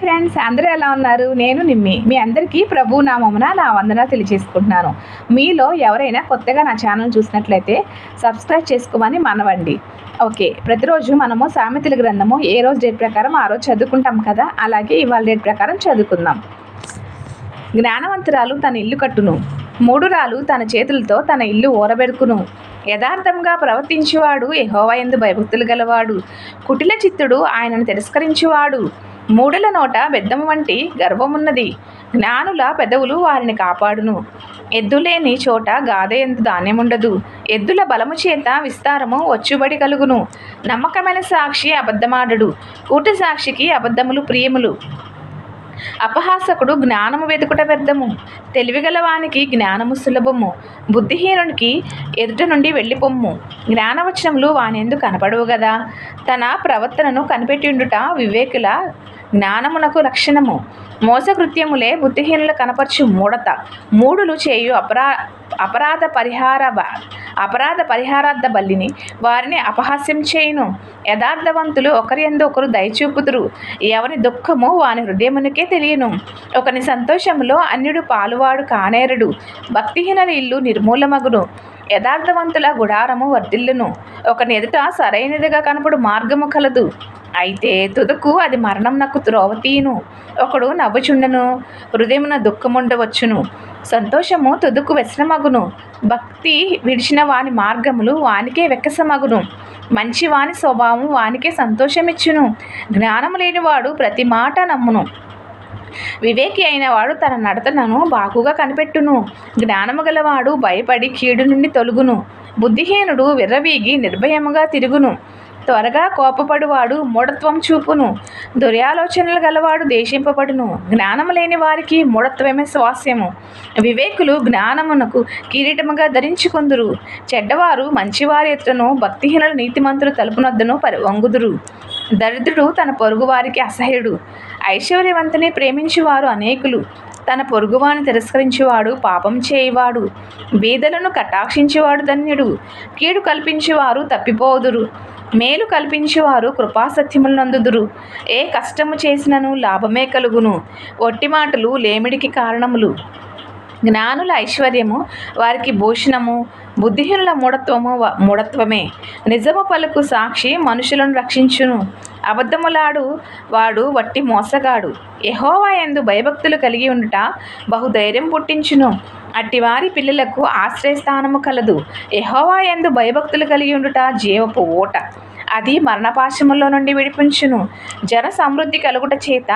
Friends, అందరూ ఎలా ఉన్నారు? నేను నిమ్మి. మీ అందరికీ ప్రభు నామమున నా వందనాలు తెలియజేసుకుంటున్నాను. మీలో ఎవరైనా కొత్తగా నా ఛానల్ చూసినట్లయితే సబ్స్క్రైబ్ చేసుకోమని మనవండి. ఓకే, ప్రతిరోజు మనము సామెతల గ్రంథము ఏ రోజు డేట్ ప్రకారం ఆ రోజు చదువుకుంటాం కదా, అలాగే ఇవాళ డేట్ ప్రకారం చదువుకుందాం. జ్ఞానవంతురాలు తన ఇల్లు కట్టును, మూఢురాలు తన చేతులతో తన ఇల్లు ఊరబెరుకును. యథార్థంగా ప్రవర్తించువాడు యెహోవా యందు భయభక్తులు గలవాడు. కుటిల చిత్తుడు ఆయనను తిరస్కరించువాడు. మూఢుల నోట బెద్దము వంటి గర్వమున్నది. జ్ఞానుల పెదవులు వారిని కాపాడును. ఎద్దులేని చోట గాదె యందు ధాన్యముండదు. ఎద్దుల బలము చేత విస్తారము వచ్చుబడి కలుగును. నమ్మకమైన సాక్షి అబద్ధమాడడు. కూటి సాక్షికి అబద్ధములు ప్రియములు. అపహాసకుడు జ్ఞానము వెతుకుట వ్యర్థము. తెలివిగలవానికి జ్ఞానము సులభము. బుద్ధిహీనునికి ఎదుట నుండి వెళ్ళిపొమ్ము. జ్ఞానవచనములు వానెందు కనపడవు గదా. తన ప్రవర్తనను కనిపెట్టిండుట వివేకుల జ్ఞానమునకు లక్షణము. మోసకృత్యములే బుద్ధిహీనులు కనపరచు మూఢత. మూఢులు చేయు అపరాధ పరిహారార్థ బల్లిని వారిని అపహాస్యం చేయును. యథార్థవంతులు ఒకరి యందు ఒకరు దయచూపుదురు. ఎవని దుఃఖము వాని హృదయమునికే తెలియను. ఒకని సంతోషములో అన్యుడు పాలువాడు కానేరడు. భక్తిహీనుల ఇల్లు నిర్మూలమగును. యథార్థవంతుల గుడారము వర్ధిల్లును. ఒకని ఎదుట సరైనదిగా కనపడు మార్గము కలదు, అయితే తుదకు అది మరణంనకు త్రోవ తీయును. ఒకడు నవ్వుచుండను, హృదయమున దుఃఖముండవచ్చును. సంతోషము తుదకు వ్యసనమగును. భక్తి విడిచిన వాని మార్గములు వానికే వెక్కసమగును. మంచి వాని స్వభావం వానికే సంతోషమిచ్చును. జ్ఞానము లేనివాడు ప్రతి మాట నమ్మును. వివేకి అయిన వాడు తన నడతను బాగుగా కనిపెట్టును. జ్ఞానము గలవాడు భయపడి కీడు నుండి తొలుగును. బుద్ధిహీనుడు విర్రవీగి నిర్భయముగా తిరుగును. త్వరగా కోపపడువాడు మూఢత్వం చూపును. దుర్యాలోచనలు గలవాడు దేశింపబడును. జ్ఞానము లేని వారికి మూఢత్వమే స్వాస్యము. వివేకులు జ్ఞానమునకు కిరీటముగా ధరించుకొందురు. చెడ్డవారు మంచివారి ఎత్తును, భక్తిహీనులు నీతిమంతులు తలుపునొద్దను వంగుదురు. దరిద్రుడు తన పొరుగు వారికి అసహ్యుడు. ఐశ్వర్యవంతుని ప్రేమించువారు అనేకులు. తన పొరుగువాని తిరస్కరించువాడు పాపం చేయువాడు. బీదలను కటాక్షించువాడు ధన్యుడు. కీడు కల్పించువారు తప్పిపోదురు. మేలు కల్పించువారు కృపాసత్యములు నందుదురు. ఏ కష్టము చేసినను లాభమే కలుగును. ఒట్టి మాటలు లేమిడికి కారణములు. జ్ఞానుల ఐశ్వర్యము వారికి భూషణము. బుద్ధిహీనుల మూఢత్వమే. నిజము పలుకు సాక్షి మనుషులను రక్షించును. అబద్ధములాడు వాడు వట్టి మోసగాడు. యెహోవా యందు భయభక్తులు కలిగి ఉండుట బహుధైర్యం పుట్టించును. అట్టివారి పిల్లలకు ఆశ్రయస్థానము కలదు. యెహోవా యందు భయభక్తులు కలిగి ఉండుట జీవపు ఊట. అది మరణపాశములో నుండి విడిపించును. జన సమృద్ధి కలుగుట చేత